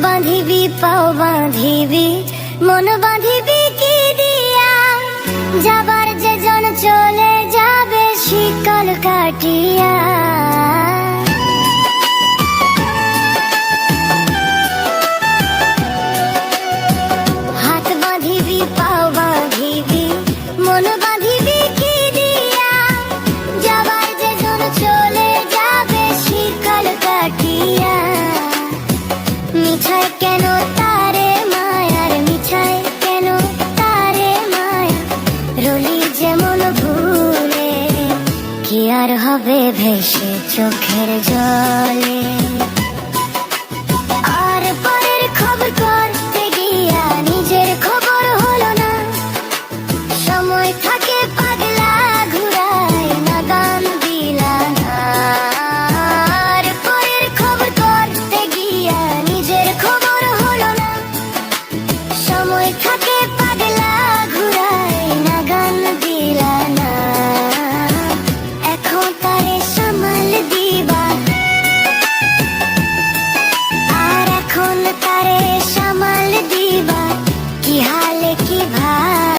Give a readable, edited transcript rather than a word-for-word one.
বাঁধিবি পাও বাঁধিবি মন বাঁধিবি কি দিয়া, যাবার যে জন চলে যাবে শিকল কাটিয়া। হাত বাঁধিবি পাও বাঁধিবি মন বাঁধিবি কি দিয়া, যাবার যে জন চলে যাবে শিকল কাটিয়া। মিছায় কেন তারে মায়ার, মিছায় কেন তারে মায়া, রলি যেমন ভুলে কি আর হবে ভেসে চোখের জলে।